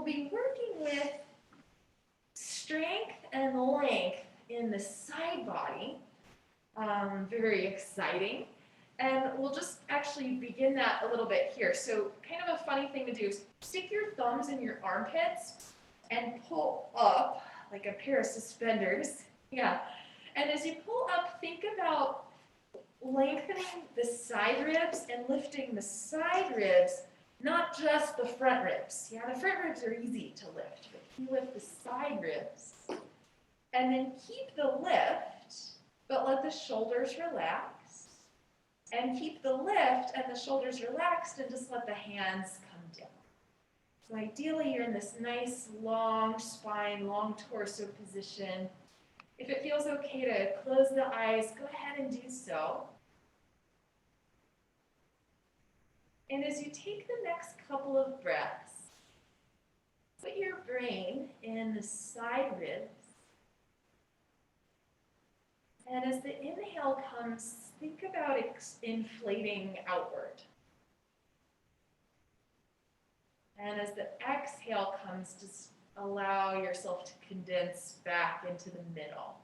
we'll be working with strength and length in the side body. Very exciting. And we'll just actually begin that a little bit here. So kind of a funny thing to do is stick your thumbs in your armpits and pull up like a pair of suspenders. Yeah. And as you pull up, think about lengthening the side ribs and lifting the side ribs, not just the front ribs. Yeah, the front ribs are easy to lift, but you lift the side ribs. And then keep the lift, but let the shoulders relax. And keep the lift and the shoulders relaxed and just let the hands come down. So ideally you're in this nice long spine, long torso position. If it feels okay to close the eyes, go ahead and do so. And as you take the next couple of breaths, put your brain in the side ribs. And as the inhale comes, think about inflating outward. And as the exhale comes, just allow yourself to condense back into the middle.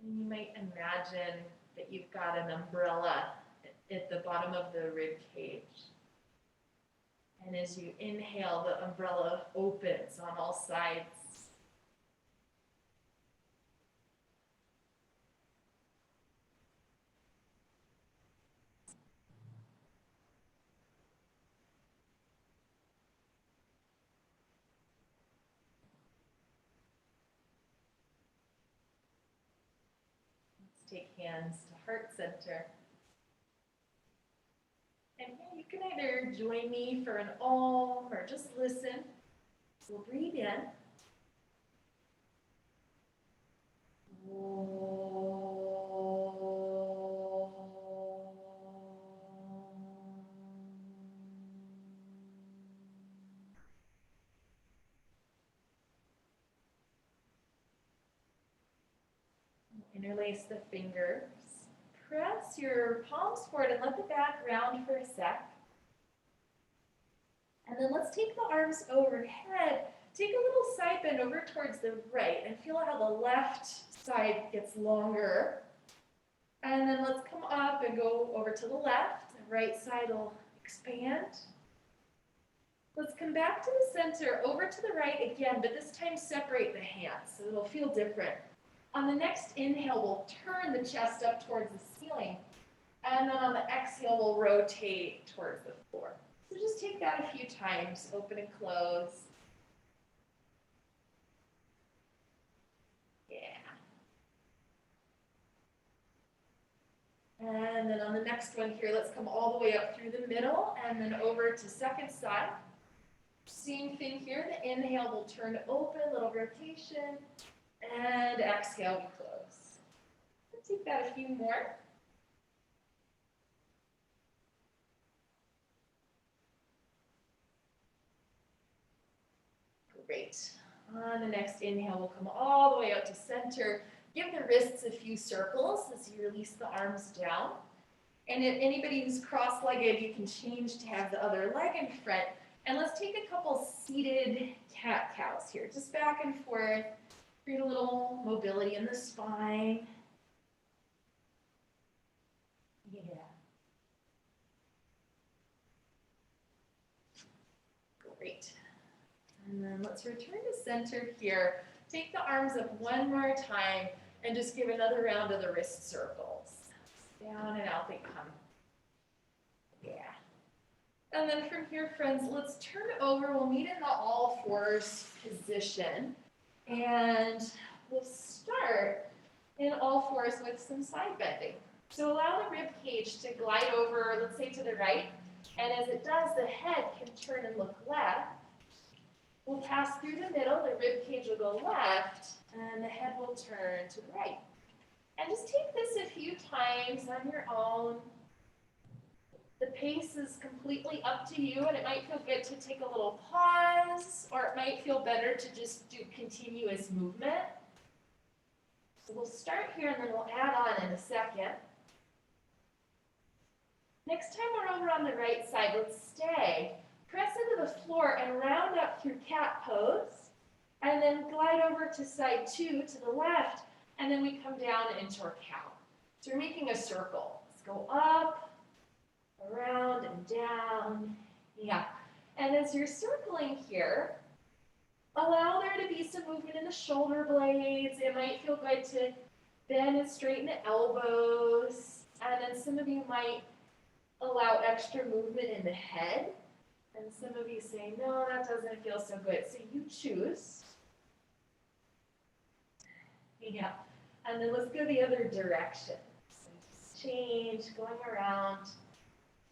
And you might imagine that you've got an umbrella at the bottom of the rib cage. And as you inhale, the umbrella opens on all sides. Let's take hands to heart center. And you can either join me for an Om or just listen. So we'll breathe in. Interlace the fingers. Press your palms forward and let the back round for a sec. And then let's take the arms overhead. Take a little side bend over towards the right and feel how the left side gets longer. And then let's come up and go over to the left. The right side will expand. Let's come back to the center, over to the right again, but this time separate the hands so it'll feel different. On the next inhale, we'll turn the chest up towards the ceiling. And then on the exhale, we'll rotate towards the floor. So just take that a few times, open and close. Yeah. And then on the next one here, let's come all the way up through the middle and then over to second side. Same thing here, the inhale will turn open, little rotation. And exhale, we close. Let's take that a few more. Great. On the next inhale, we'll come all the way out to center. Give the wrists a few circles as you release the arms down. And if anybody who's cross-legged, you can change to have the other leg in front. And let's take a couple seated cat-cows here, just back and forth. Create a little mobility in the spine. Yeah. Great. And then let's return to center here. Take the arms up one more time and just give another round of the wrist circles. Down and out they come. Yeah. And then from here, friends, let's turn over. We'll meet in the all fours position. And we'll start in all fours with some side bending. So allow the rib cage to glide over, let's say to the right. And as it does, the head can turn and look left. We'll pass through the middle, the rib cage will go left, and the head will turn to the right. And just take this a few times on your own. The pace is completely up to you, and it might feel good to take a little pause, or it might feel better to just do continuous movement. So we'll start here, and then we'll add on in a second. Next time we're over on the right side, let's stay. Press into the floor and round up through cat pose. And then glide over to side 2 to the left. And then we come down into our cow. So we're making a circle. Let's go up, around, and down. Yeah. And as you're circling here, allow there to be some movement in the shoulder blades. It might feel good to bend and straighten the elbows. And then some of you might allow extra movement in the head. And some of you say, no, that doesn't feel so good. So you choose. Yeah. And then let's go the other direction. So just change, going around.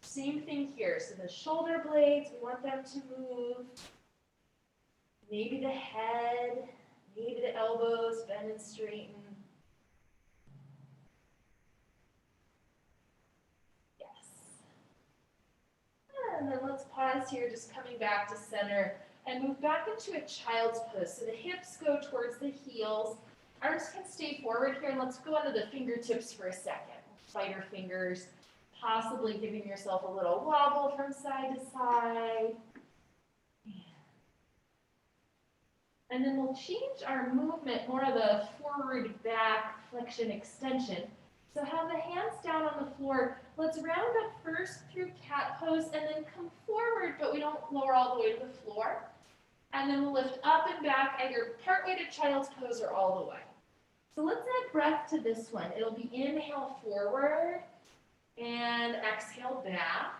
Same thing here. So the shoulder blades, we want them to move. Maybe the head, maybe the elbows, bend and straighten. Yes. And then let's pause here, just coming back to center and move back into a child's pose. So the hips go towards the heels. Arms can stay forward here, and let's go onto the fingertips for a second. Spider fingers, possibly giving yourself a little wobble from side to side. And then we'll change our movement, more of the forward, back, flexion, extension. So have the hands down on the floor. Let's round up first through cat pose and then come forward, but we don't lower all the way to the floor. And then we'll lift up and back, either partway to child's pose or all the way. So let's add breath to this one. It'll be inhale forward and exhale back.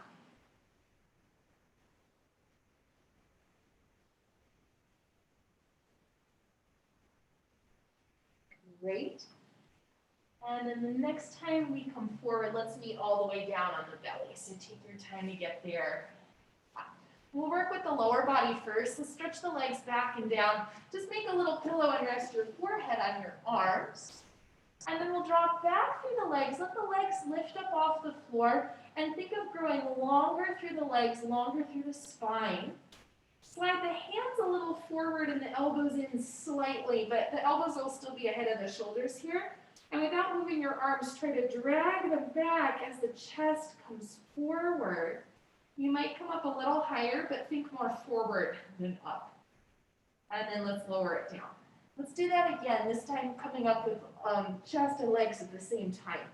Great. And then the next time we come forward, let's meet all the way down on the belly. So take your time to get there. We'll work with the lower body first. So stretch the legs back and down. Just make a little pillow and rest your forehead on your arms. And then we'll drop back through the legs. Let the legs lift up off the floor. And think of growing longer through the legs, longer through the spine. Slide the hands a little forward and the elbows in slightly, but the elbows will still be ahead of the shoulders here. And without moving your arms, try to drag them back as the chest comes forward. You might come up a little higher, but think more forward than up. And then let's lower it down. Let's do that again, this time coming up with chest and legs at the same time.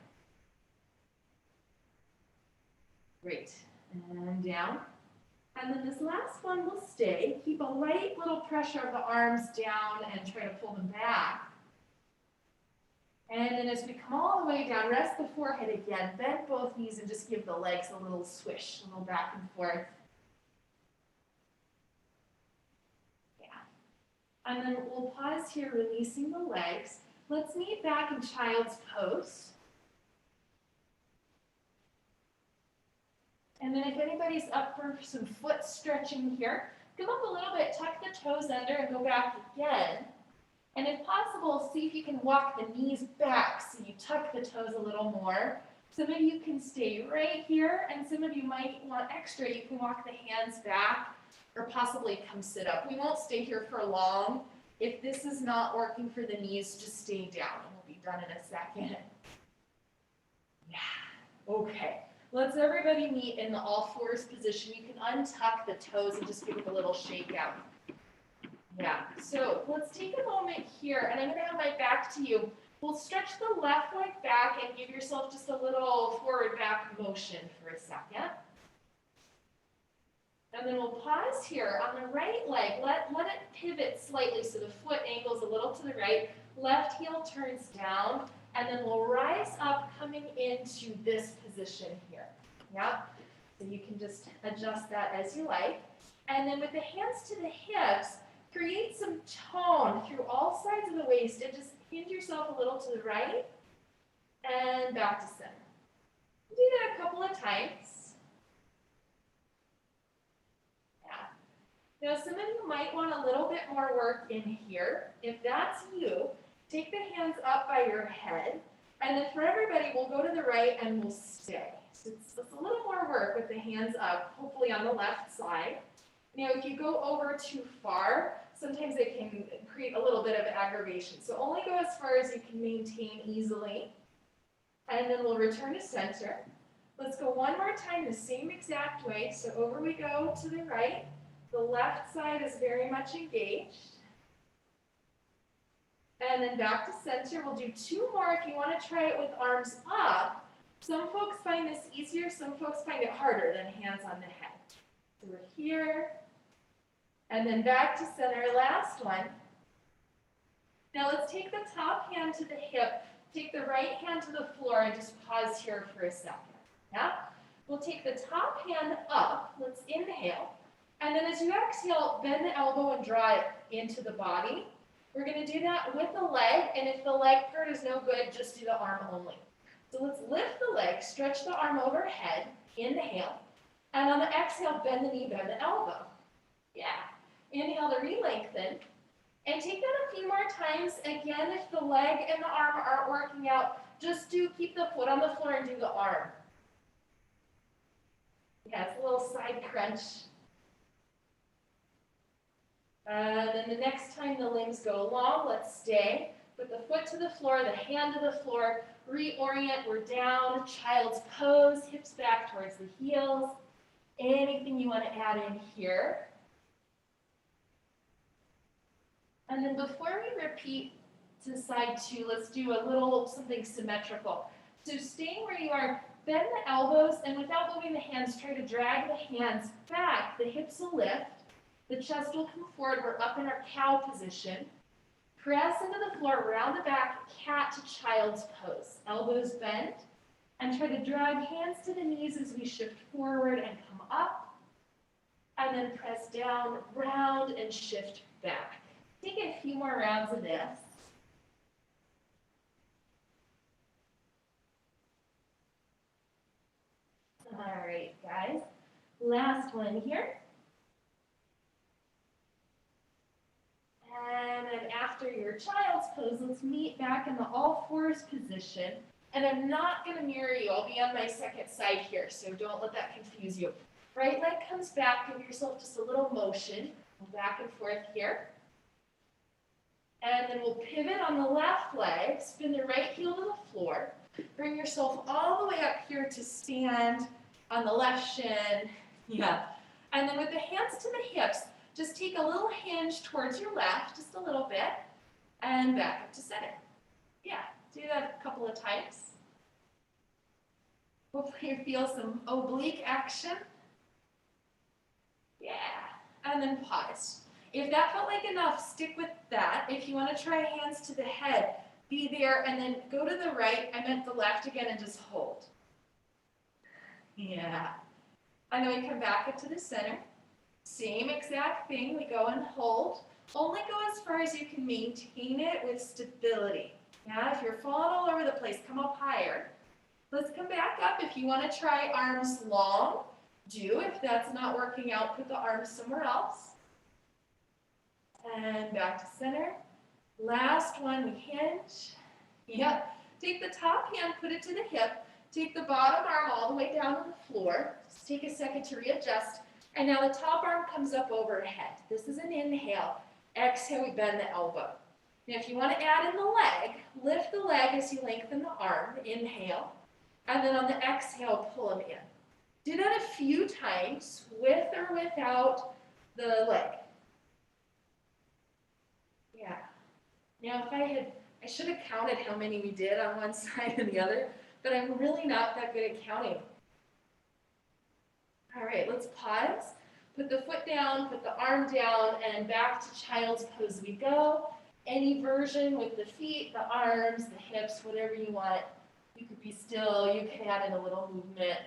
Great. And down. And then this last one will stay. Keep a light little pressure of the arms down and try to pull them back. And then as we come all the way down, rest the forehead again, bend both knees and just give the legs a little swish, a little back and forth. Yeah. And then we'll pause here, releasing the legs. Let's meet back in child's pose. And then if anybody's up for some foot stretching here, come up a little bit, tuck the toes under and go back again. And if possible, see if you can walk the knees back so you tuck the toes a little more. Some of you can stay right here, and some of you might want extra. You can walk the hands back or possibly come sit up. We won't stay here for long. If this is not working for the knees, just stay down and we'll be done in a second. Yeah, okay. Let's everybody meet in the all fours position. You can untuck the toes and just give it a little shake out. Yeah, so let's take a moment here, and I'm going to have my back to you. We'll stretch the left leg back and give yourself just a little forward back motion for a second. And then we'll pause here on the right leg. Let it pivot slightly so the foot angles a little to the right. Left heel turns down, and then we'll rise up coming into this position here. Yeah, so you can just adjust that as you like. And then with the hands to the hips, create some tone through all sides of the waist and just hinge yourself a little to the right and back to center. Do that a couple of times. Yeah. Now some of you might want a little bit more work in here. If that's you, take the hands up by your head, and then for everybody, we'll go to the right and we'll stay. So it's a little more work with the hands up, hopefully on the left side. Now, if you go over too far, sometimes it can create a little bit of aggravation. So only go as far as you can maintain easily. And then we'll return to center. Let's go one more time the same exact way. So over we go to the right. The left side is very much engaged. And then back to center. We'll do two more if you want to try it with arms up. Some folks find this easier, some folks find it harder than hands on the head. So we're here, and then back to center, last one. Now let's take the top hand to the hip, take the right hand to the floor, and just pause here for a second. Yeah? We'll take the top hand up, let's inhale, and then as you exhale, bend the elbow and draw it into the body. We're going to do that with the leg, and if the leg part is no good, just do the arm only. So let's lift the leg, stretch the arm overhead, inhale, and on the exhale, bend the knee, bend the elbow. Yeah. Inhale to re-lengthen, and take that a few more times. Again, if the leg and the arm aren't working out, just keep the foot on the floor and do the arm. Yeah, it's a little side crunch. And then the next time the limbs go long, let's stay. Put the foot to the floor, the hand to the floor, reorient, we're down, child's pose, hips back towards the heels. Anything you want to add in here. And then before we repeat to side two, let's do a little something symmetrical. So staying where you are, bend the elbows, and without moving the hands, try to drag the hands back. The hips will lift. The chest will come forward. We're up in our cow position. Press into the floor, round the back, cat to child's pose. Elbows bent, and try to drag hands to the knees as we shift forward and come up. And then press down, round, and shift back. Take a few more rounds of this. All right, guys. Last one here. And then after your child's pose, let's meet back in the all fours position. And I'm not going to mirror you. I'll be on my second side here, so don't let that confuse you. Right leg comes back. Give yourself just a little motion. Back and forth here. And then we'll pivot on the left leg. Spin the right heel to the floor. Bring yourself all the way up here to stand on the left shin. Yeah. And then with the hands to the hips, just take a little hinge towards your left, just a little bit, and back up to center. Yeah, do that a couple of times. Hopefully you feel some oblique action. Yeah, and then pause. If that felt like enough, stick with that. If you want to try hands to the head, be there, and then go to the right, I meant the left again, and just hold. Yeah. And then we come back up to the center. Same exact thing, we go and hold. Only go as far as you can maintain it with stability. Yeah, if you're falling all over the place, come up higher. Let's come back up. If you want to try arms long, do. If that's not working out, put the arms somewhere else. And back to center. Last one, we hinge. Yep. Take the top hand, put it to the hip. Take the bottom arm all the way down to the floor. Just take a second to readjust. And now the top arm comes up overhead. This is an inhale. Exhale, we bend the elbow. Now if you want to add in the leg, lift the leg as you lengthen the arm. Inhale. And then on the exhale, pull them in. Do that a few times with or without the leg. Yeah. Now I should have counted how many we did on one side and the other, but I'm really not that good at counting. All right, let's pause. Put the foot down, put the arm down, and back to child's pose we go. Any version with the feet, the arms, the hips, whatever you want. You could be still, you can add in a little movement.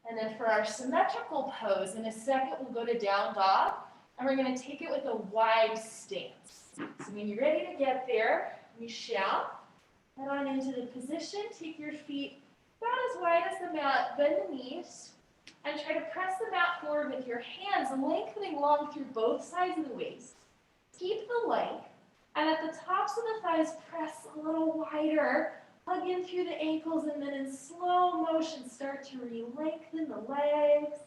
And then for our symmetrical pose, in a second we'll go to down dog, and we're going to take it with a wide stance. So when you're ready to get there, we shall head on into the position, take your feet about as wide as the mat, bend the knees, and try to press the mat forward with your hands lengthening long through both sides of the waist. Keep the length, and at the tops of the thighs, press a little wider, hug in through the ankles, and then in slow motion, start to re-lengthen the legs.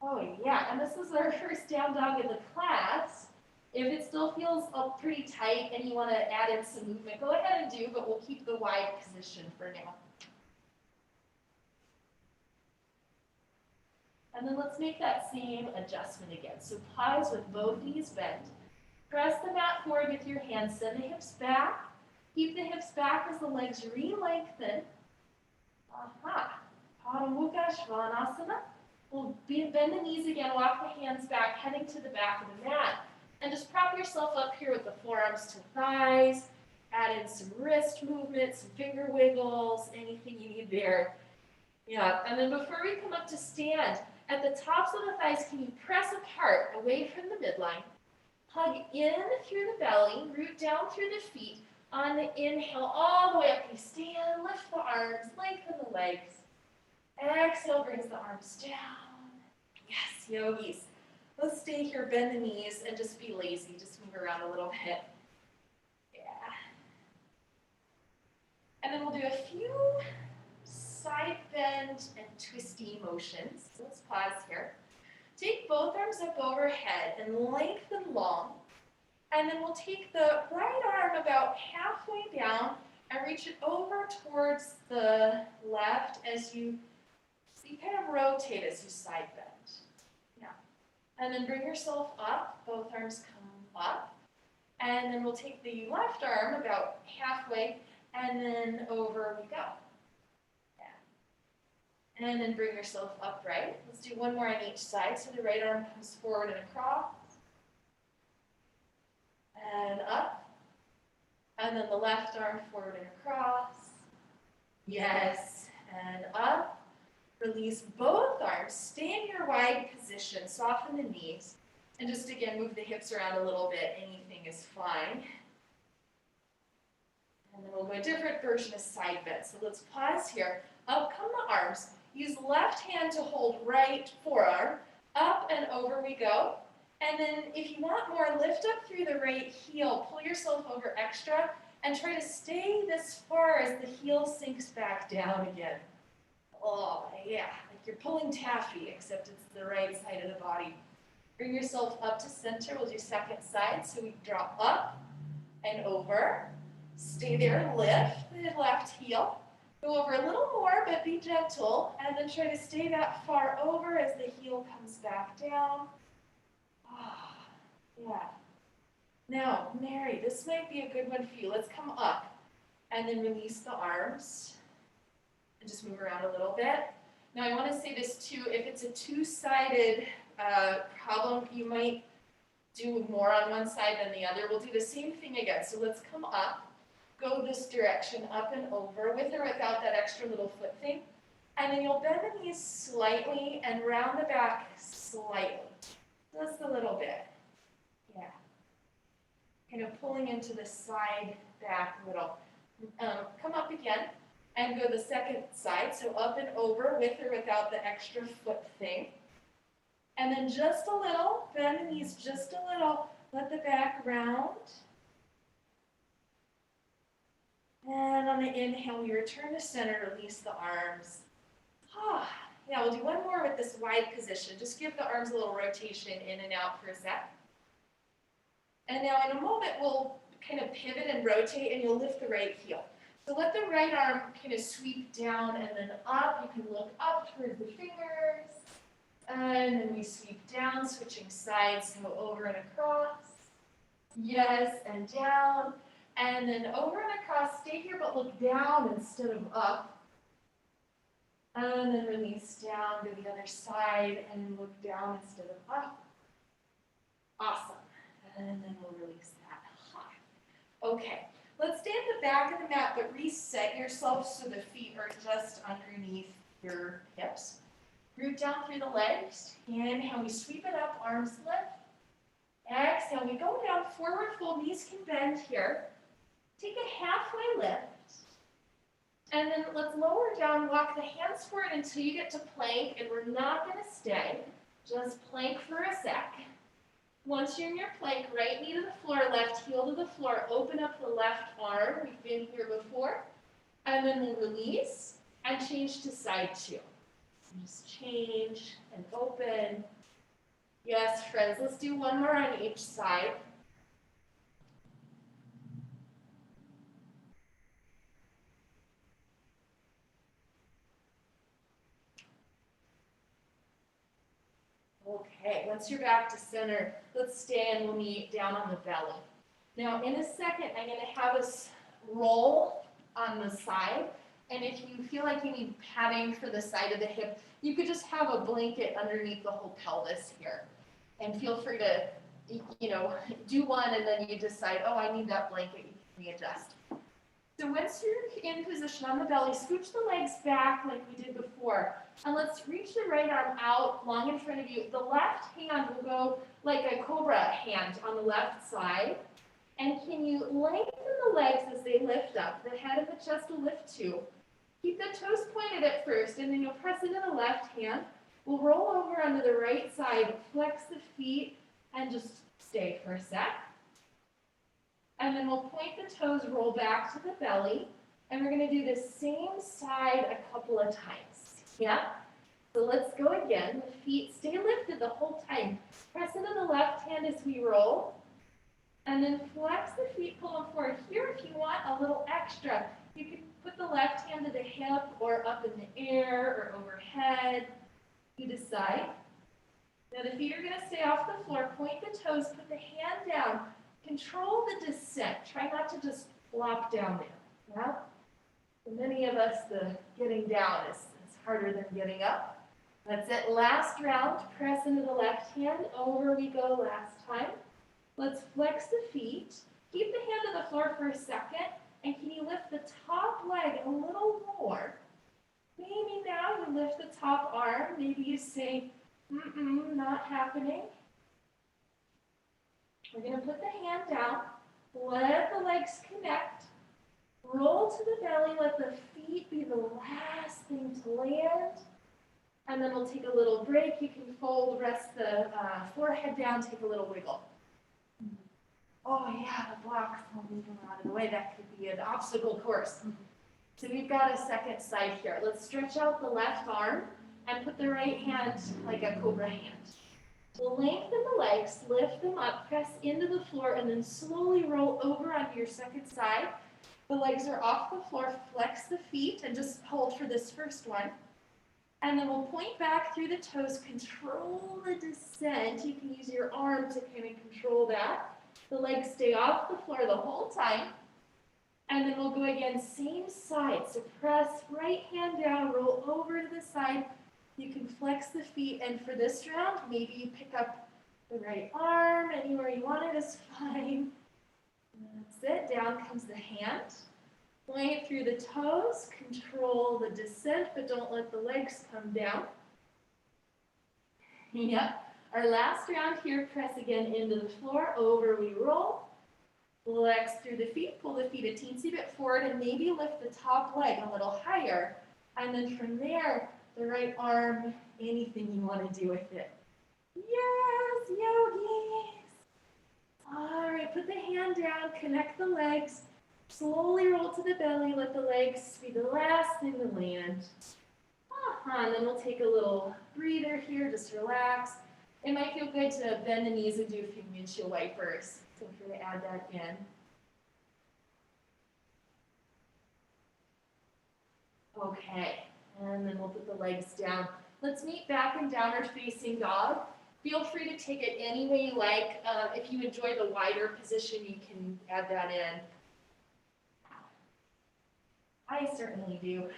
Oh yeah, and this is our first down dog of the class. If it still feels pretty tight and you want to add in some movement, go ahead and do, but we'll keep the wide position for now. And then let's make that same adjustment again. So pause with both knees bent. Press the mat forward with your hands. Send the hips back. Keep the hips back as the legs re-lengthen. Aha. Pada Mukha Svanasana. We'll bend the knees again. Walk the hands back, heading to the back of the mat. And just prop yourself up here with the forearms to thighs. Add in some wrist movement, some finger wiggles, anything you need there. Yeah, and then before we come up to stand, at the tops of the thighs, can you press apart away from the midline? Hug in through the belly, root down through the feet. On the inhale, all the way up, you stand, lift the arms, lengthen the legs. Exhale brings the arms down. Yes, yogis. Let's stay here, bend the knees, and just be lazy. Just move around a little bit. Yeah. And then we'll do a few side bend and twisty motions. So let's pause here. Take both arms up overhead and lengthen long. And then we'll take the right arm about halfway down and reach it over towards the left as you kind of rotate as you side bend. Yeah. And then bring yourself up. Both arms come up. And then we'll take the left arm about halfway and then over we go. And then bring yourself upright. Let's do one more on each side. So the right arm comes forward and across. And up. And then the left arm forward and across. Yes. And up. Release both arms. Stay in your wide position. Soften the knees. And just again, move the hips around a little bit. Anything is fine. And then we'll go a different version of side bend. So let's pause here. Up come the arms. Use left hand to hold right forearm. Up and over we go. And then if you want more, lift up through the right heel. Pull yourself over extra and try to stay this far as the heel sinks back down again. Oh, yeah, like you're pulling taffy, except it's the right side of the body. Bring yourself up to center. We'll do second side. So we drop up and over. Stay there, lift the left heel. Go over a little more, but be gentle. And then try to stay that far over as the heel comes back down. Ah, yeah. Now, Mary, this might be a good one for you. Let's come up and then release the arms. And just move around a little bit. Now I want to say this too, if it's a two-sided problem, you might do more on one side than the other. We'll do the same thing again. So let's come up, go this direction, up and over, with or without that extra little foot thing. And then you'll bend the knees slightly and round the back slightly. Just a little bit. Yeah. Kind of pulling into the side back a little. Come up again. And go the second side, so up and over with or without the extra foot thing. And then just a little, bend the knees just a little, let the back round. And on the inhale, we return to center, release the arms. Yeah, we'll do one more with this wide position. Just give the arms a little rotation in and out for a sec. And now in a moment, we'll kind of pivot and rotate, and you'll lift the right heel. So let the right arm kind of sweep down and then up. You can look up towards the fingers. And then we sweep down, switching sides, so over and across. Yes, and down. And then over and across. Stay here, but look down instead of up. And then release down to the other side and look down instead of up. Awesome. And then we'll release that. Okay. Let's stay at the back of the mat, but reset yourself so the feet are just underneath your hips. Root down through the legs. Inhale, we sweep it up, arms lift. Exhale, we go down, forward fold, knees can bend here. Take a halfway lift. And then let's lower down, walk the hands forward until you get to plank, and we're not going to stay. Just plank for a sec. Once you're in your plank, right knee to the floor, left heel to the floor, open up the left arm. We've been here before. And then we'll release and change to side two. So just change and open. Yes, friends, let's do one more on each side. Okay, once you're back to center, let's stay and we'll meet down on the belly. Now, in a second, I'm going to have us roll on the side. And if you feel like you need padding for the side of the hip, you could just have a blanket underneath the whole pelvis here. And feel free to, do one and then you decide, oh, I need that blanket, you can readjust. So once you're in position on the belly, scooch the legs back like we did before. And let's reach the right arm out long in front of you. The left hand will go like a cobra hand on the left side. And can you lengthen the legs as they lift up? The head and the chest will lift too. Keep the toes pointed at first, and then you'll press into the left hand. We'll roll over onto the right side, flex the feet, and just stay for a sec. And then we'll point the toes, roll back to the belly, and we're going to do the same side a couple of times. Yeah? So let's go again. The feet stay lifted the whole time. Press into the left hand as we roll. And then flex the feet, pull them forward. Here, if you want a little extra, you can put the left hand to the hip or up in the air or overhead. You decide. Now the feet are going to stay off the floor. Point the toes, put the hand down. Control the descent. Try not to just flop down there. Yeah? For many of us, the getting down is harder than getting up. That's it. Last round. Press into the left hand. Over we go last time. Let's flex the feet. Keep the hand on the floor for a second. And can you lift the top leg a little more? Maybe now you lift the top arm. Maybe you say, not happening. We're going to put the hand down. Let the legs connect. Roll to the belly. Let the feet be the last thing to land. And then we'll take a little break. You can fold, rest the forehead down, take a little wiggle. Oh yeah, the blocks won't move out of the way. That could be an obstacle course. So we've got a second side here. Let's stretch out the left arm and put the right hand like a cobra hand. We'll lengthen the legs, lift them up, press into the floor, and then slowly roll over onto your second side. The legs are off the floor. Flex the feet and just hold for this first one. And then we'll point back through the toes, control the descent. You can use your arm to kind of control that. The legs stay off the floor the whole time. And then we'll go again, same side. So press right hand down, roll over to the side. You can flex the feet. And for this round, maybe you pick up the right arm. Anywhere you want it is fine. That's it. Down comes the hand. Point through the toes. Control the descent, but don't let the legs come down. Yep. Our last round here, press again into the floor, over we roll. Flex through the feet, pull the feet a teensy bit forward, and maybe lift the top leg a little higher. And then from there, the right arm, anything you want to do with it. Yes, yogis! All right, put the hand down, connect the legs, slowly roll to the belly, let the legs be the last thing to land. And then we'll take a little breather here, just relax. It might feel good to bend the knees and do a few windshield wipers. So if you're going to add that in. Okay, and then we'll put the legs down. Let's meet back in downward facing dog. Feel free to take it any way you like. If you enjoy the wider position, you can add that in. I certainly do.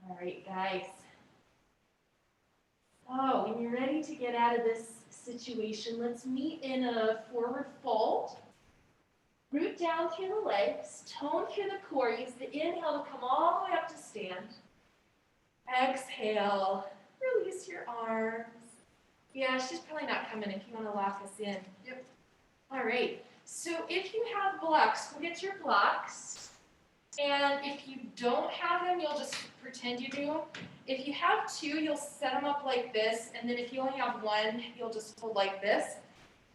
All right, guys. So when you're ready to get out of this situation, let's meet in a forward fold. Root down through the legs, tone through the core. Use the inhale to come all the way up to stand. Exhale, release your arms. Yeah, she's probably not coming if you want to lock us in. Yep. All right, so if you have blocks, go get your blocks. And if you don't have them, you'll just pretend you do. If you have two, you'll set them up like this. And then if you only have one, you'll just hold like this.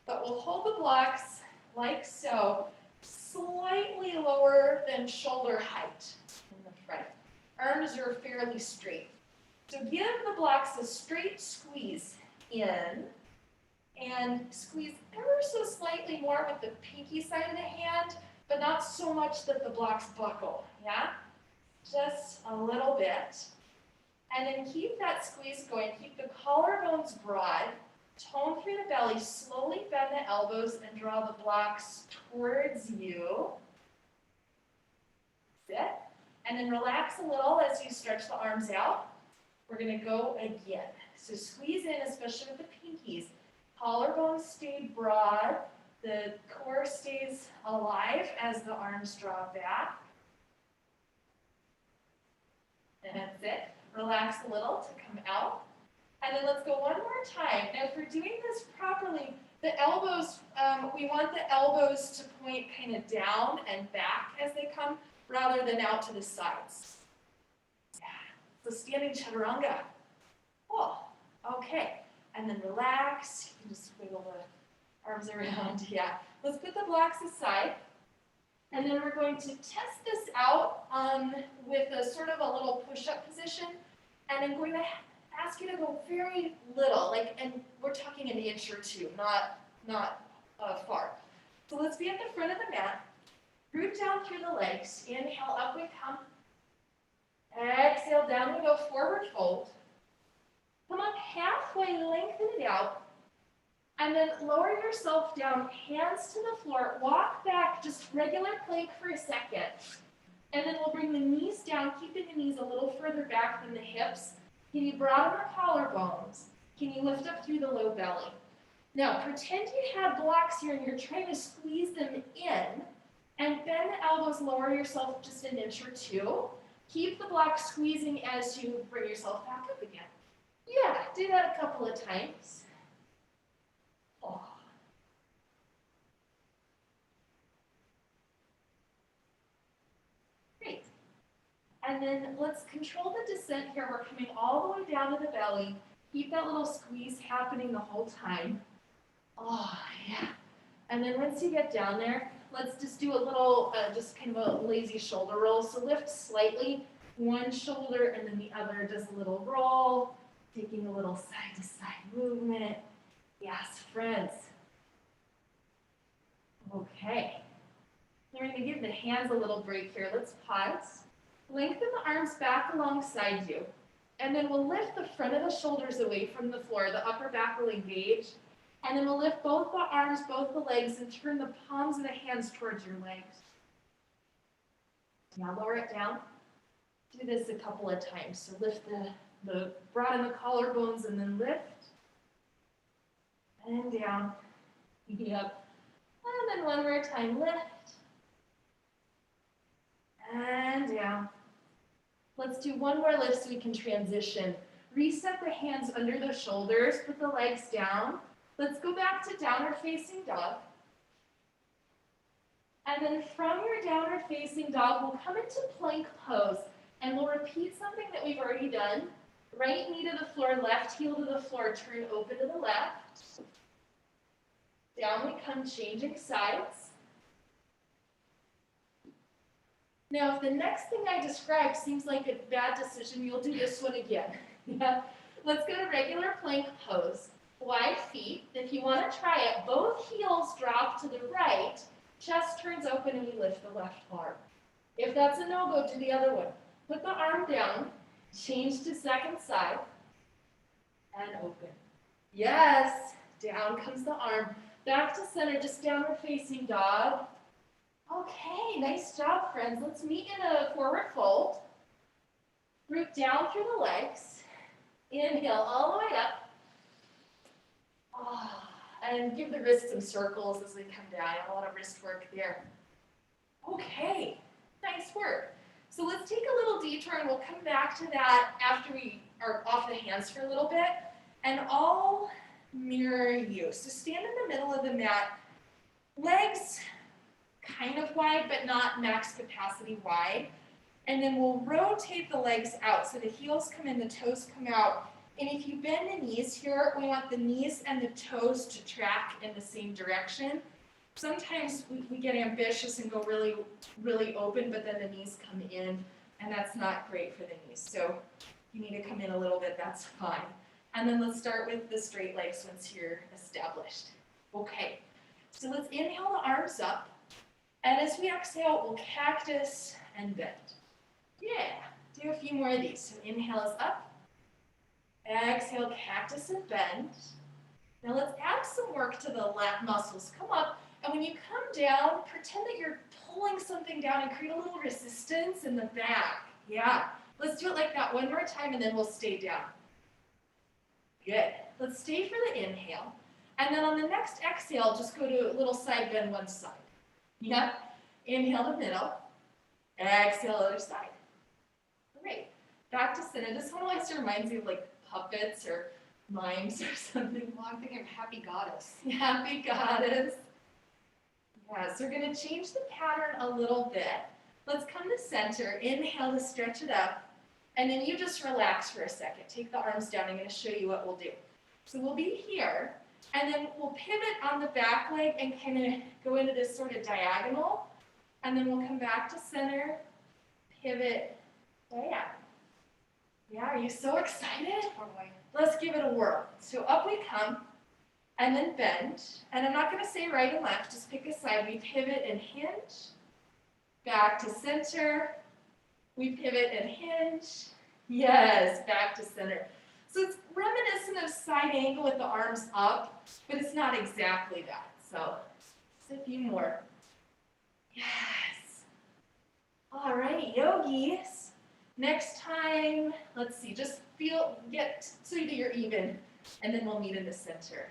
But we'll hold the blocks like so, slightly lower than shoulder height in the front. Arms are fairly straight. So give the blocks a straight squeeze in. And squeeze ever so slightly more with the pinky side of the hand, but not so much that the blocks buckle, yeah? Just a little bit. And then keep that squeeze going. Keep the collarbones broad. Tone through the belly. Slowly bend the elbows and draw the blocks towards you. Sit. And then relax a little as you stretch the arms out. We're going to go again. So squeeze in, especially with the pinkies. Collarbones stay broad. The core stays alive as the arms draw back. And that's it. Relax a little to come out. And then let's go one more time. Now, if we're doing this properly, the elbows, we want the elbows to point kind of down and back as they come, rather than out to the sides. Yeah. So standing chaturanga. Oh, okay. And then relax. You can just wiggle the arms around. Yeah. Let's put the blocks aside. And then we're going to test this out with a sort of a little push-up position. And I'm going to ask you to go very little, and we're talking an inch or two, not far. So let's be at the front of the mat. Root down through the legs. Inhale, up we come. Exhale, down we go, forward fold. Come up halfway, lengthen it out. And then lower yourself down, hands to the floor. Walk back, just regular plank for a second. And then we'll bring the knees down, keeping the knees a little further back than the hips. Can you broaden the collarbones? Can you lift up through the low belly? Now, pretend you have blocks here and you're trying to squeeze them in. And bend the elbows, lower yourself just an inch or two. Keep the block squeezing as you bring yourself back up again. Yeah, do that a couple of times. Oh. Great. And then let's control the descent here. We're coming all the way down to the belly. Keep that little squeeze happening the whole time. Oh, yeah. And then once you get down there, let's just do a little, just kind of a lazy shoulder roll. So lift slightly, one shoulder, and then the other does a little roll, taking a little side-to-side movement. Yes, friends. Okay. We're going to give the hands a little break here. Let's pause. Lengthen the arms back alongside you. And then we'll lift the front of the shoulders away from the floor. The upper back will engage. And then we'll lift both the arms, both the legs, and turn the palms of the hands towards your legs. Now lower it down. Do this a couple of times. So lift broaden the collarbones and then lift. And down. Yep. And then one more time, lift. And down. Let's do one more lift so we can transition. Reset the hands under the shoulders, put the legs down. Let's go back to downward facing dog. And then from your downward facing dog, we'll come into plank pose. And we'll repeat something that we've already done. Right knee to the floor, left heel to the floor, turn open to the left. Down we come, changing sides. Now, if the next thing I describe seems like a bad decision, you'll do this one again. Yeah. Let's go to regular plank pose. Wide feet. If you want to try it, both heels drop to the right, chest turns open, and we lift the left arm. If that's a no-go, do the other one. Put the arm down, change to second side, and open. Yes, down comes the arm. Back to center, just downward facing dog. Okay, nice job, friends. Let's meet in a forward fold. Root down through the legs. Inhale all the way up. Oh, and give the wrists some circles as we come down. A lot of wrist work there. Okay, nice work. So let's take a little detour and we'll come back to that after we are off the hands for a little bit. And I'll mirror you. So stand in the middle of the mat. Legs kind of wide, but not max capacity wide. And then we'll rotate the legs out. So the heels come in, the toes come out. And if you bend the knees here, we want the knees and the toes to track in the same direction. Sometimes we get ambitious and go really, really open, but then the knees come in, and that's not great for the knees. So you need to come in a little bit, that's fine. And then let's start with the straight legs once you're established. Okay, so let's inhale the arms up. And as we exhale, we'll cactus and bend. Yeah, do a few more of these. So inhale is up. Exhale, cactus and bend. Now let's add some work to the lat muscles. Come up, and when you come down, pretend that you're pulling something down and create a little resistance in the back. Yeah, let's do it like that one more time, and then we'll stay down. Good. Let's stay for the inhale. And then on the next exhale, just go to a little side bend one side. Yeah. Inhale to middle. Exhale other side. Great. Back to center. This one always reminds me of like puppets or mimes or something. Well, I'm thinking of Happy Goddess. Happy Goddess. Yeah, so we're going to change the pattern a little bit. Let's come to center. Inhale to stretch it up. And then you just relax for a second. Take the arms down. I'm going to show you what we'll do. So we'll be here. And then we'll pivot on the back leg and kind of go into this sort of diagonal. And then we'll come back to center, pivot, diagonal. Yeah, are you so excited? Totally. Let's give it a whirl. So up we come, and then bend. And I'm not going to say right and left, just pick a side. We pivot and hinge. Back to center. We pivot and hinge. Yes, back to center. So it's reminiscent of side angle with the arms up, but it's not exactly that. So just a few more. Yes. All right, yogis. Next time, let's see, just get so that you're even, and then we'll meet in the center.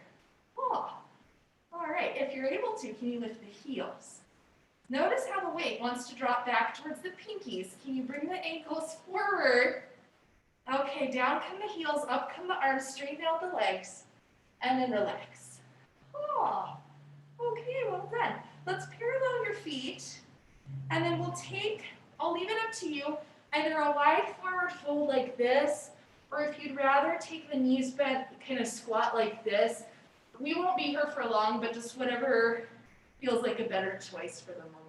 Oh, all right. If you're able to, can you lift the heels? Notice how the weight wants to drop back towards the pinkies. Can you bring the ankles forward? Okay, down come the heels, up come the arms, straighten out the legs, and then relax. Oh, okay, well done. Let's parallel your feet, and then we'll I'll leave it up to you, either a wide forward fold like this, or if you'd rather take the knees bent, kind of squat like this. We won't be here for long, but just whatever feels like a better choice for the moment.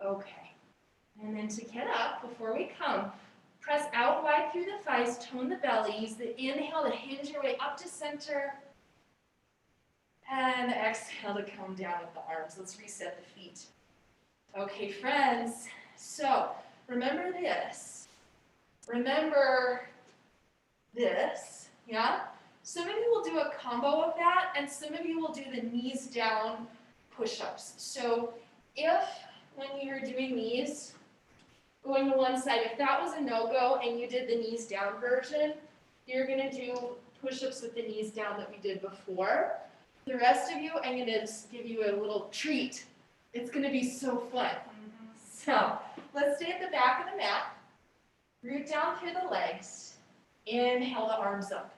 Okay, and then to get up, before we come, press out wide through the thighs, tone the belly, use the inhale to hinge your way up to center, and the exhale to come down with the arms. Let's reset the feet. Okay, friends, so remember this. Remember this, yeah? Some of you will do a combo of that, and some of you will do the knees down push-ups. So if when you were doing these, going to one side, if that was a no-go and you did the knees down version, you're going to do push-ups with the knees down that we did before. The rest of you, I'm going to give you a little treat. It's going to be so fun. So let's stay at the back of the mat. Root down through the legs. Inhale the arms up.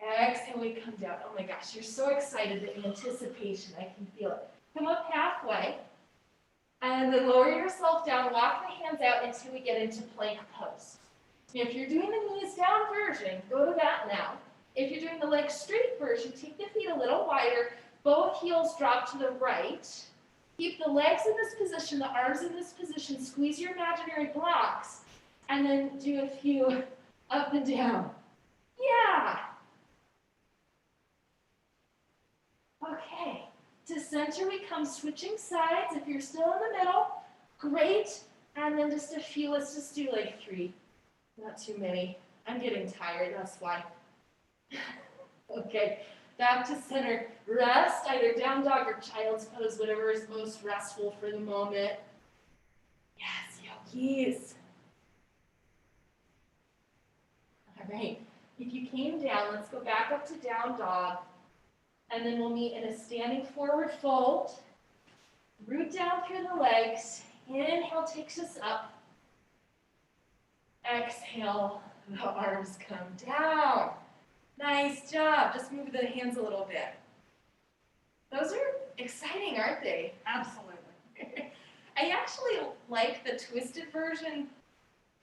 Exhale, we come down. Oh my gosh, you're so excited, the anticipation, I can feel it. Come up halfway. And then lower yourself down, walk the hands out until we get into plank pose. If you're doing the knees down version, go to that now. If you're doing the legs straight version, take the feet a little wider, both heels drop to the right. Keep the legs in this position, the arms in this position, squeeze your imaginary blocks, and then do a few up and down. Yeah. Okay. To center we come, switching sides. If you're still in the middle, great. And then just a few, let's just do like 3. Not too many. I'm getting tired, that's why. Okay, back to center. Rest, either down dog or child's pose, whatever is most restful for the moment. Yes, yogis. All right, if you came down, let's go back up to down dog. And then we'll meet in a standing forward fold. Root down through the legs. Inhale takes us up. Exhale, the arms come down. Nice job. Just move the hands a little bit. Those are exciting, aren't they? Absolutely. I actually like the twisted version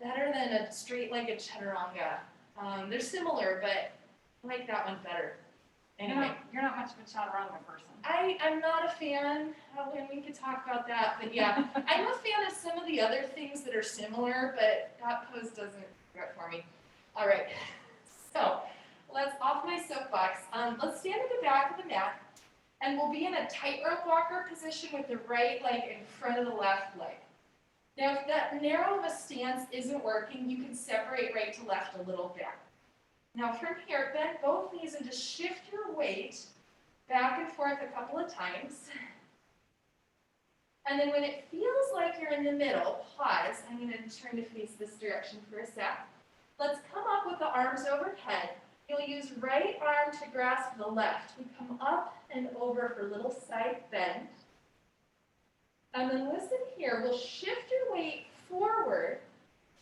better than a straight-legged chaturanga. They're similar, but I like that one better. Anyway, you're not much of a chaturanga person. I'm not a fan, and we could talk about that, but yeah, I'm a fan of some of the other things that are similar, but that pose doesn't work for me. All right, so let's off my soapbox. Let's stand at the back of the mat, and we'll be in a tightrope walker position with the right leg in front of the left leg. Now, if that narrow of a stance isn't working, you can separate right to left a little bit. Now from here, bend both knees and just shift your weight back and forth a couple of times. And then when it feels like you're in the middle, pause. I'm going to turn to face this direction for a sec. Let's come up with the arms overhead. You'll use right arm to grasp the left. We come up and over for a little side bend. And then listen here, we'll shift your weight forward,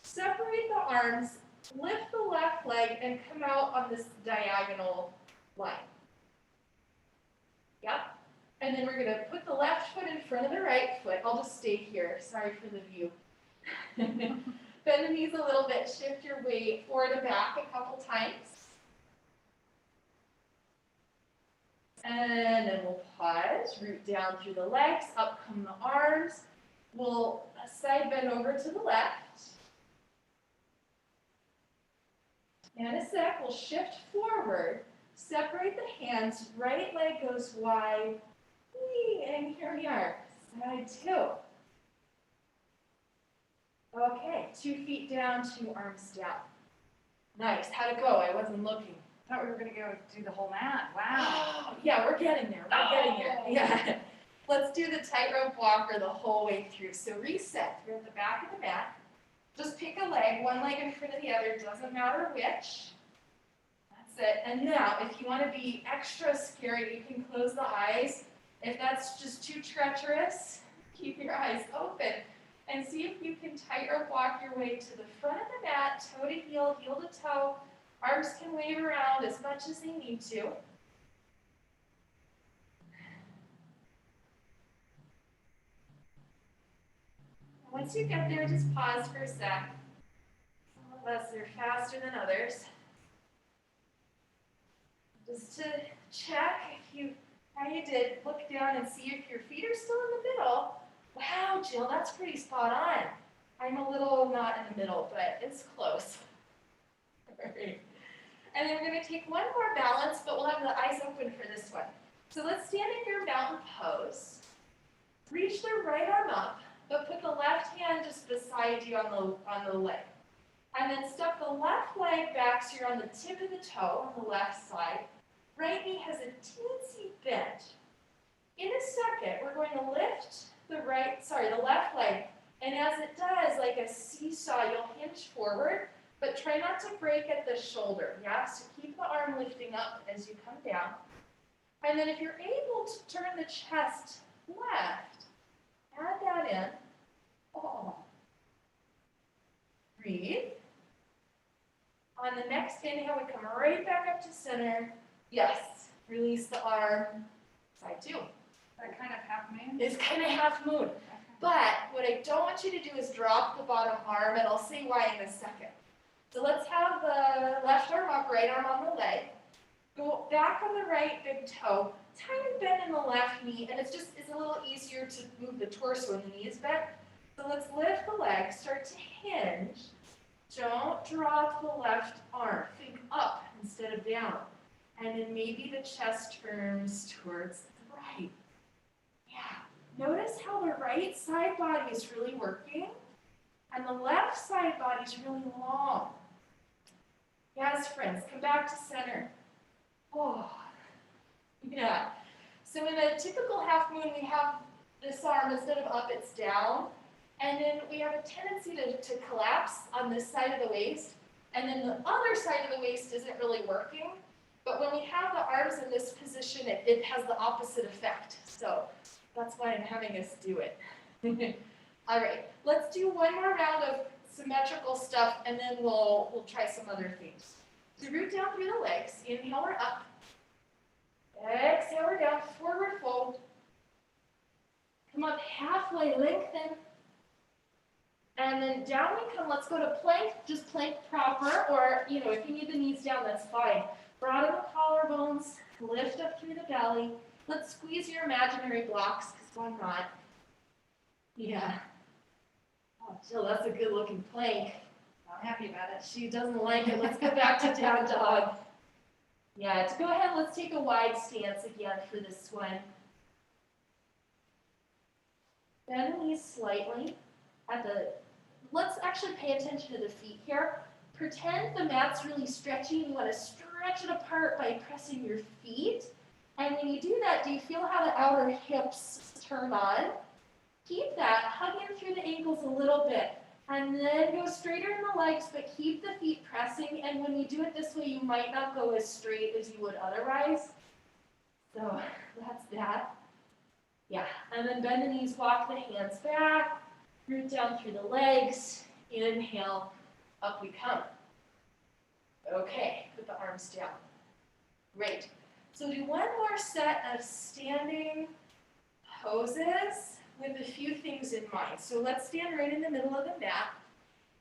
separate the arms, lift the left leg, and come out on this diagonal line. Yep. And then we're going to put the left foot in front of the right foot. I'll just stay here. Sorry for the view. Bend the knees a little bit. Shift your weight forward and back a couple times. And then we'll pause, root down through the legs, up come the arms. We'll side bend over to the left. In a sec, we'll shift forward, separate the hands, right leg goes wide, and here we are, side two. Okay, 2 feet down, 2 arms down. Nice, how'd it go? I wasn't looking. I thought we were gonna go do the whole mat. Wow. Yeah, we're getting there, Yeah. Let's do the tightrope walker the whole way through. So reset, you're at the back of the mat. Just pick a leg, one leg in front of the other, doesn't matter which. That's it. And now, if you want to be extra scary, you can close the eyes. If that's just too treacherous, keep your eyes open and see if you can tightrope walk your way to the front of the mat, toe to heel, heel to toe. Arms can wave around as much as they need to. Once you get there, just pause for a sec. Some of us are faster than others. Just to check how you did, look down and see if your feet are still in the middle. Wow, Jill, that's pretty spot on. I'm a little not in the middle, but it's close. All right. And then we're going to take one more balance, but we'll have the eyes open for this one. So let's stand in your mountain pose. Reach the right arm up, but put the left hand just beside you on the leg. And then step the left leg back so you're on the tip of the toe on the left side. Right knee has a teensy bend. In a second, we're going to lift the left leg. And as it does, like a seesaw, you'll hinge forward, but try not to break at the shoulder. Yeah, so keep the arm lifting up as you come down. And then if you're able to turn the chest left, add that in. Oh. Breathe. On the next inhale, we come right back up to center. Yes. Release the arm. Side two. That kind of half moon. It's kind of half moon. But what I don't want you to do is drop the bottom arm, and I'll say why in a second. So let's have the left arm up, right arm on the leg. Go back on the right big toe. Tiny bend in the left knee, and it's a little easier to move the torso when the knee is bent. So let's lift the leg, start to hinge. Don't drop the left arm. Think up instead of down. And then maybe the chest turns towards the right. Yeah. Notice how the right side body is really working and the left side body is really long. Yes, friends, come back to center. Oh, yeah. So in a typical half moon, we have this arm, instead of up, it's down. And then we have a tendency to collapse on this side of the waist. And then the other side of the waist isn't really working. But when we have the arms in this position, it has the opposite effect. So that's why I'm having us do it. All right, let's do one more round of symmetrical stuff, and then we'll try some other things. So root down through the legs. Inhale, we're up. Exhale, we're down. Forward fold. Come up halfway, lengthen. And then down we come. Let's go to plank, just plank proper, or if you need the knees down, that's fine. Broaden the collarbones, lift up through the belly. Let's squeeze your imaginary blocks, because why not? Yeah. Oh, Jill, that's a good looking plank. I'm happy about it. She doesn't like it. Let's go back to down dog. Yeah, to go ahead, let's take a wide stance again for this one. Bend the knees slightly. let's actually pay attention to the feet here. Pretend the mat's really stretchy and you want to stretch it apart by pressing your feet. And when you do that, do you feel how the outer hips turn on? Keep that, hug in through the ankles a little bit. And then go straighter in the legs, but keep the feet pressing. And when you do it this way, you might not go as straight as you would otherwise. So that's that. Yeah, and then bend the knees, walk the hands back, root down through the legs, inhale, up we come. Okay, put the arms down. Great. So do one more set of standing poses with a few things in mind. So let's stand right in the middle of the mat.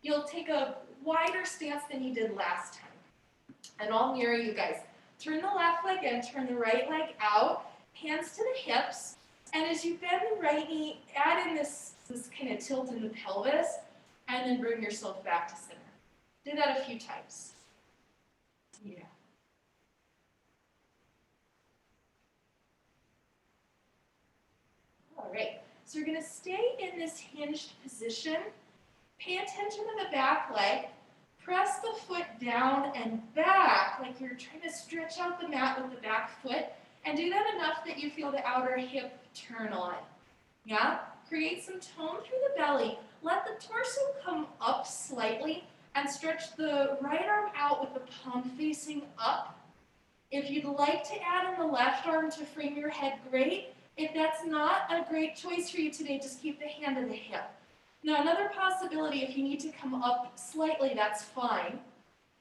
You'll take a wider stance than you did last time. And I'll mirror you guys. Turn the left leg in, turn the right leg out, hands to the hips. And as you bend the right knee, add in this kind of tilt in the pelvis, and then bring yourself back to center. Do that a few times. Yeah. All right, so you're going to stay in this hinged position. Pay attention to the back leg. Press the foot down and back, like you're trying to stretch out the mat with the back foot. And do that enough that you feel the outer hip turn on. Yeah? Create some tone through the belly. Let the torso come up slightly and stretch the right arm out with the palm facing up. If you'd like to add in the left arm to frame your head, great. If that's not a great choice for you today, just keep the hand on the hip. Now, another possibility, if you need to come up slightly, that's fine.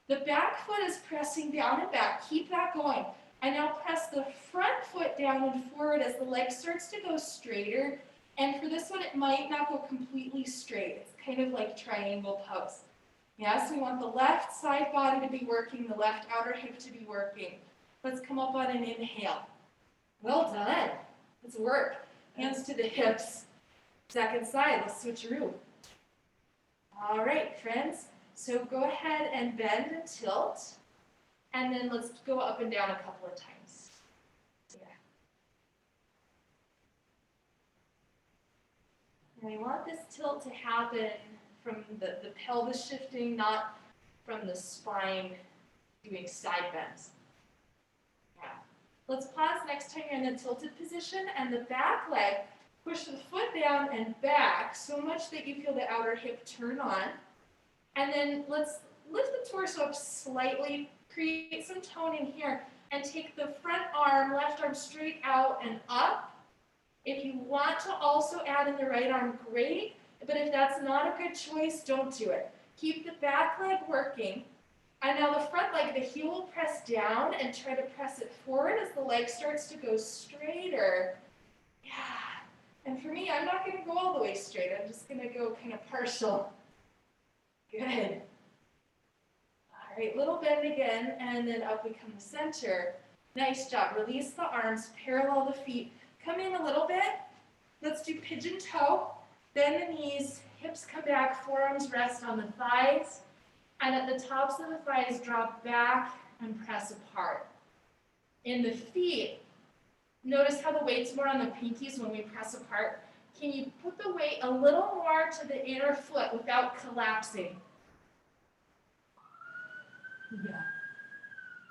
The back foot is pressing down and back. Keep that going. And now press the front foot down and forward as the leg starts to go straighter. And for this one, it might not go completely straight. It's kind of like triangle pose. Yes, we want the left side body to be working, the left outer hip to be working. Let's come up on an inhale. Well done. Let's work. Hands to the hips. Second side, let's switcheroo. All right, friends. So go ahead and bend and tilt. And then let's go up and down a couple of times. Yeah. And we want this tilt to happen from the pelvis shifting, not from the spine doing side bends. Yeah. Let's pause next time you're in the tilted position, and the back leg, push the foot down and back so much that you feel the outer hip turn on. And then let's lift the torso up slightly, create some tone in here, and take the front arm, left arm straight out and up. If you want to also add in the right arm, great. But if that's not a good choice, don't do it. Keep the back leg working. And now the front leg, the heel will press down and try to press it forward as the leg starts to go straighter. Yeah. And for me, I'm not going to go all the way straight. I'm just going to go kind of partial. Good. All right, little bend again, and then up we come to center. Nice job. Release the arms, parallel the feet. Come in a little bit. Let's do pigeon toe. Bend the knees, hips come back, forearms rest on the thighs. And at the tops of the thighs, drop back and press apart. In the feet, notice how the weight's more on the pinkies when we press apart. Can you put the weight a little more to the inner foot without collapsing? Yeah.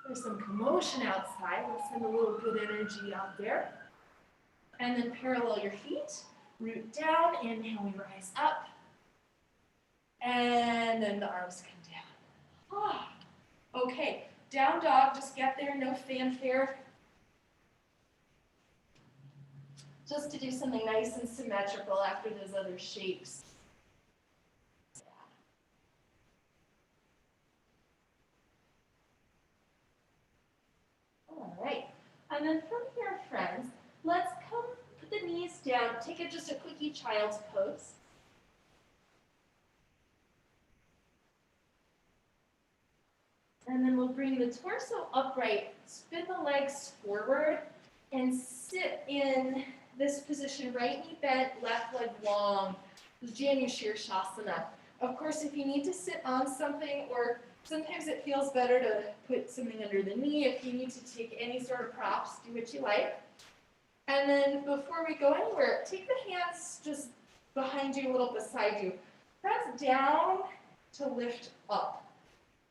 There's some commotion outside. Let's send a little good energy out there. And then parallel your feet. Root down. Inhale, we rise up. And then the arms come down. Ah. Okay. Down dog. Just get there. No fanfare. Just to do something nice and symmetrical after those other shapes. All right, and then from here, friends, let's come put the knees down, take it just a quickie child's pose. And then we'll bring the torso upright, spin the legs forward, and sit in this position, right knee bent, left leg long, Janu Shirshasana. Of course, if you need to sit on something, or sometimes it feels better to put something under the knee. If you need to take any sort of props, do what you like. And then before we go anywhere, take the hands just behind you, a little beside you. Press down to lift up.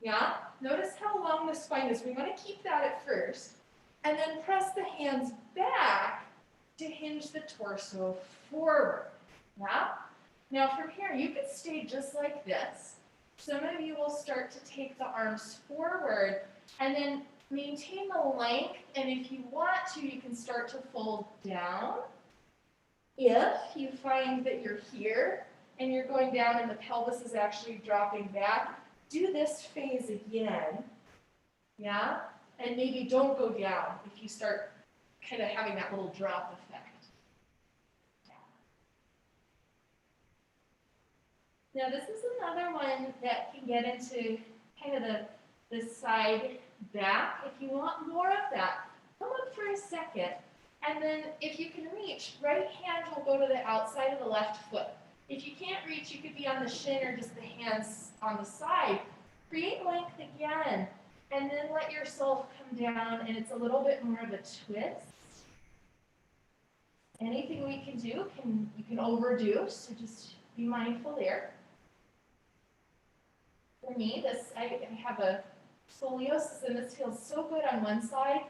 Yeah? Notice how long the spine is. We want to keep that at first. And then press the hands back to hinge the torso forward. Yeah? Now from here, you could stay just like this. Some of you will start to take the arms forward and then maintain the length. And if you want to, you can start to fold down. If you find that you're here and you're going down and the pelvis is actually dropping back, do this phase again. Yeah? And maybe don't go down if you start kind of having that little drop effect. Now this is another one that can get into kind of the side back. If you want more of that, come up for a second. And then if you can reach, right hand will go to the outside of the left foot. If you can't reach, you could be on the shin or just the hands on the side. Create length again. And then let yourself come down, and it's a little bit more of a twist. Anything we can do, you can overdo, so just be mindful there. For me, I have a scoliosis, and this feels so good on one side,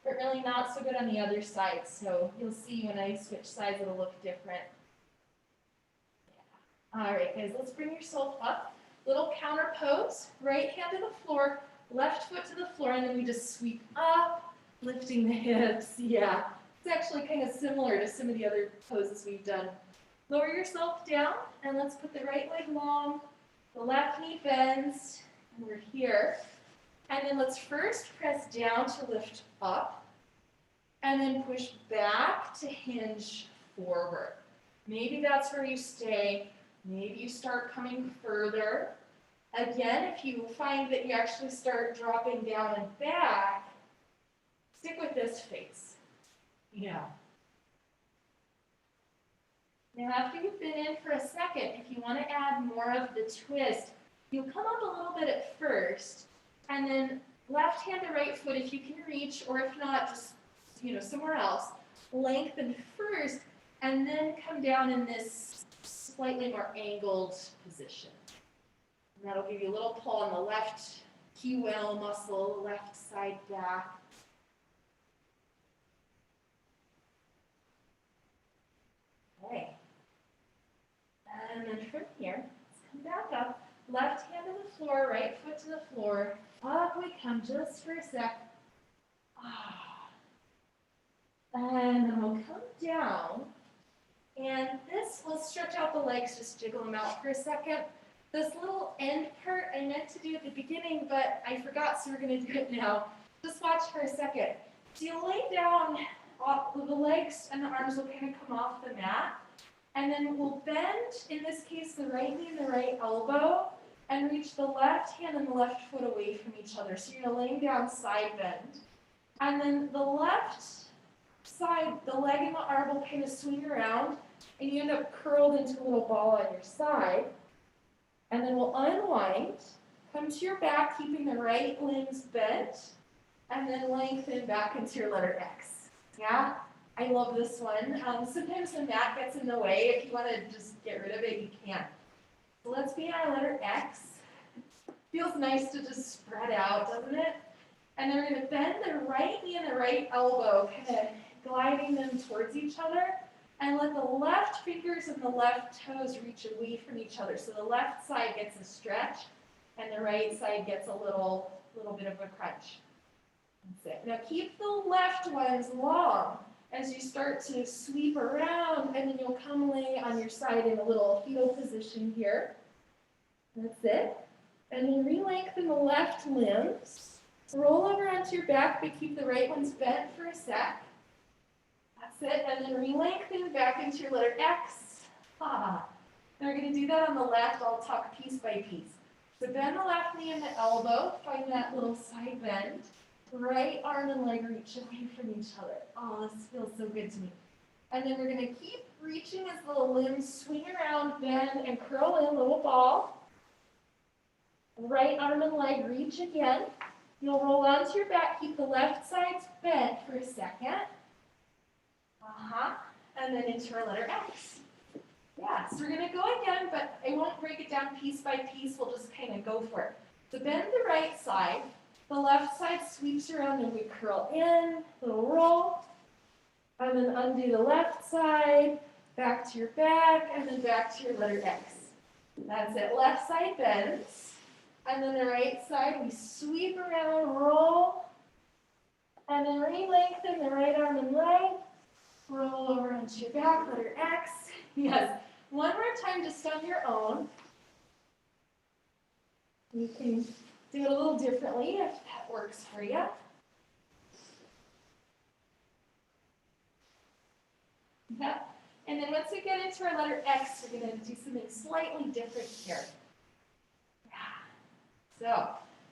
but really not so good on the other side. So you'll see when I switch sides, it'll look different. Yeah. All right, guys, let's bring yourself up. Little counter pose, right hand to the floor, left foot to the floor, and then we just sweep up, lifting the hips. Yeah, it's actually kind of similar to some of the other poses we've done. Lower yourself down, and let's put the right leg long. The left knee bends, and we're here. And then let's first press down to lift up, and then push back to hinge forward. Maybe that's where you stay. Maybe you start coming further. Again, if you find that you actually start dropping down and back, stick with this face. Yeah. Now, after you've been in for a second, if you want to add more of the twist, you'll come up a little bit at first, and then left hand to right foot if you can reach, or if not, just somewhere else. Lengthen first, and then come down in this slightly more angled position. And that'll give you a little pull on the left QL muscle, left side back. Okay. And then from here, let's come back up. Left hand to the floor, right foot to the floor. Up we come just for a sec. And then we'll come down. And this, let's stretch out the legs, just jiggle them out for a second. This little end part I meant to do at the beginning, but I forgot, so we're going to do it now. Just watch for a second. So you lay down, the legs and the arms will kind of come off the mat. And then we'll bend, in this case, the right knee and the right elbow, and reach the left hand and the left foot away from each other. So you're laying down side bend. And then the left side, the leg and the arm will kind of swing around, and you end up curled into a little ball on your side. And then we'll unwind, come to your back, keeping the right limbs bent, and then lengthen back into your letter X. Yeah? I love this one. Sometimes the mat gets in the way. If you want to just get rid of it, you can. So let's be our letter X. Feels nice to just spread out, doesn't it? And then we're going to bend the right knee and the right elbow, kind of gliding them towards each other. And let the left fingers and the left toes reach away from each other. So the left side gets a stretch, and the right side gets a little bit of a crunch. That's it. Now keep the left ones long as you start to sweep around, and then you'll come lay on your side in a little fetal position here. That's it. And then re-lengthen the left limbs. Roll over onto your back, but keep the right ones bent for a sec. That's it. And then re-lengthen back into your letter X. And we're going to do that on the left. I'll talk piece by piece. So bend the left knee and the elbow. Find that little side bend. Right arm and leg reach away from each other. Oh, this feels so good to me. And then we're going to keep reaching as the limbs swing around, bend, and curl in a little ball. Right arm and leg reach again. You'll roll onto your back. Keep the left sides bent for a second. And then into our letter X. Yeah, so we're gonna go again, but I won't break it down piece by piece, we'll just kind of go for it. So bend the right side, the left side sweeps around and we curl in, little roll, and then undo the left side, back to your back, and then back to your letter X. That's it, left side bends, and then the right side, we sweep around, roll, and then re-lengthen the right arm and leg, roll over onto your back, letter X. Yes, one more time just on your own. You can do it a little differently if that works for you. Yep. And then once we get into our letter X, we're going to do something slightly different here. So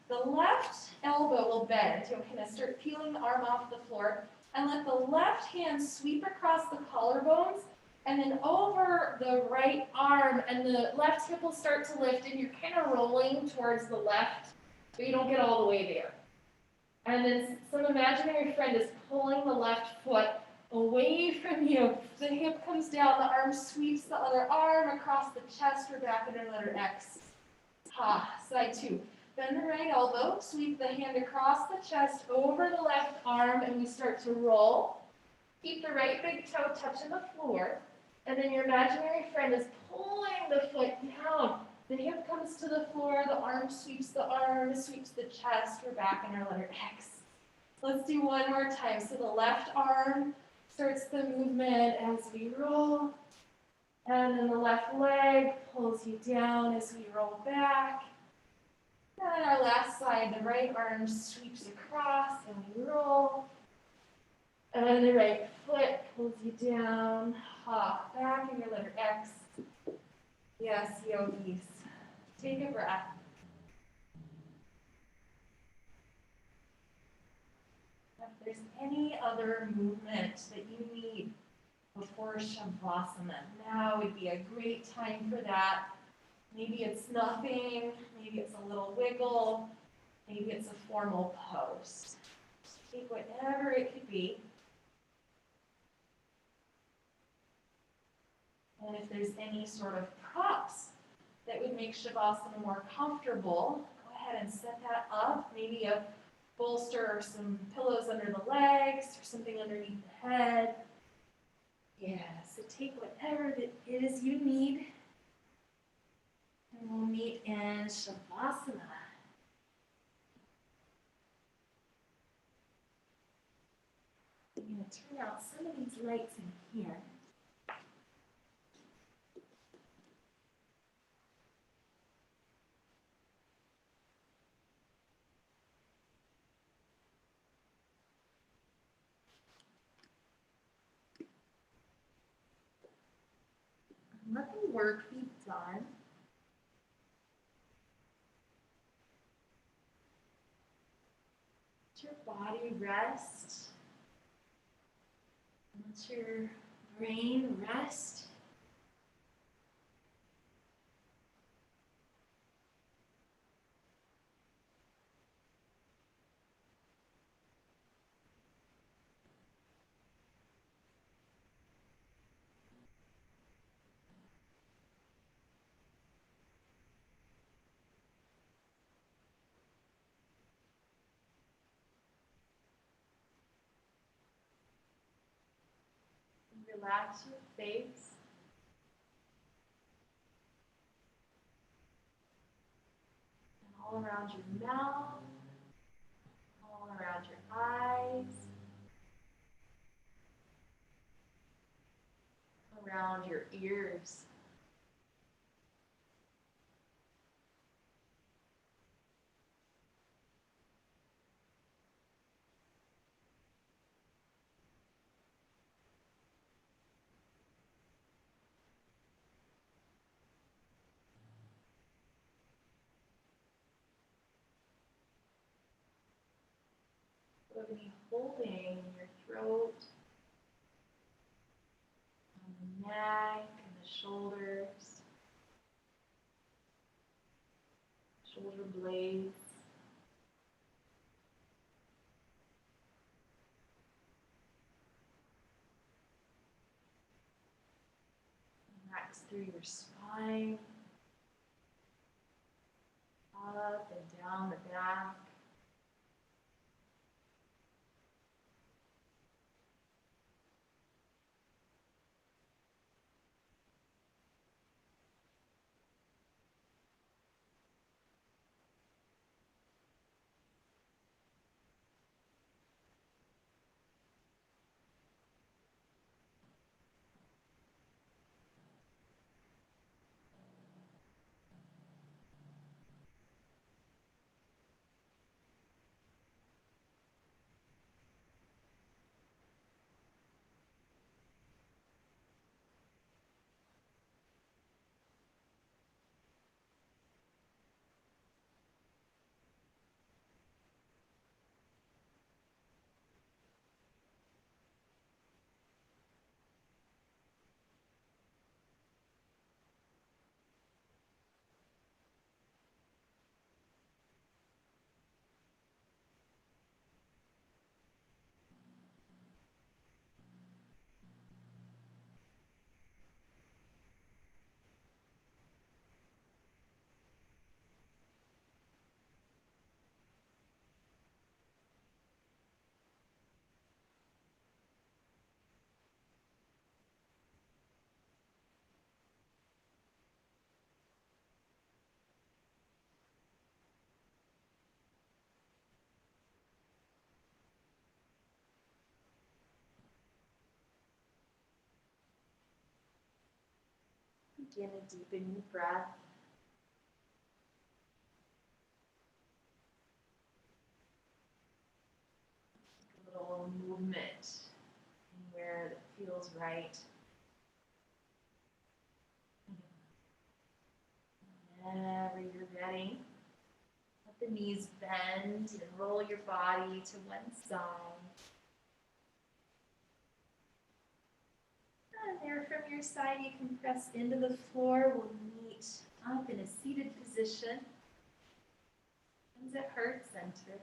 the left elbow will bend. You'll kind of start peeling the arm off the floor and let the left hand sweep across the collarbones and then over the right arm, and the left hip will start to lift and you're kind of rolling towards the left, but you don't get all the way there. And then some imaginary friend is pulling the left foot away from you. The hip comes down, the arm sweeps the other arm across the chest. We're back in our letter X. Ha, side two. Bend the right elbow, sweep the hand across the chest over the left arm, and we start to roll. Keep the right big toe touching the floor, and then your imaginary friend is pulling the foot down. The hip comes to the floor, the arm, sweeps the chest. We're back in our letter X. Let's do one more time. So the left arm starts the movement as we roll, and then the left leg pulls you down as we roll back. And then our last side, the right arm sweeps across and we roll. And the right foot pulls you down. Hop back in your letter X. Yes, yogis. Take a breath. If there's any other movement that you need before Shavasana, now would be a great time for that. Maybe it's nothing, maybe it's a little wiggle, maybe it's a formal pose. Just take whatever it could be. And if there's any sort of props that would make Shavasana more comfortable, go ahead and set that up. Maybe a bolster or some pillows under the legs or something underneath the head. Yeah, so take whatever it is you need. And we'll meet in Shavasana. I'm going to turn out some of these lights in here. Let the work be done. Let your body rest. Let your brain rest. Relax your face. And all around your mouth, all around your eyes, around your ears. We're going to be holding your throat, on the neck, and the shoulders, shoulder blades. Relax through your spine, up and down the back. Begin to deepen your breath. A little movement anywhere that feels right. Whenever you're ready, let the knees bend and roll your body to one side. And there from your side, you can press into the floor. We'll meet up in a seated position. Hands at heart center.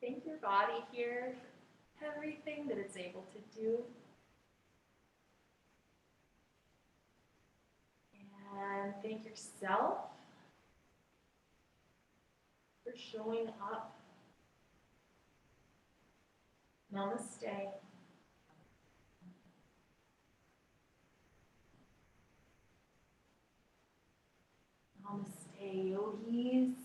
Thank your body here for everything that it's able to do. And thank yourself for showing up. Namaste. Namaste, yogis.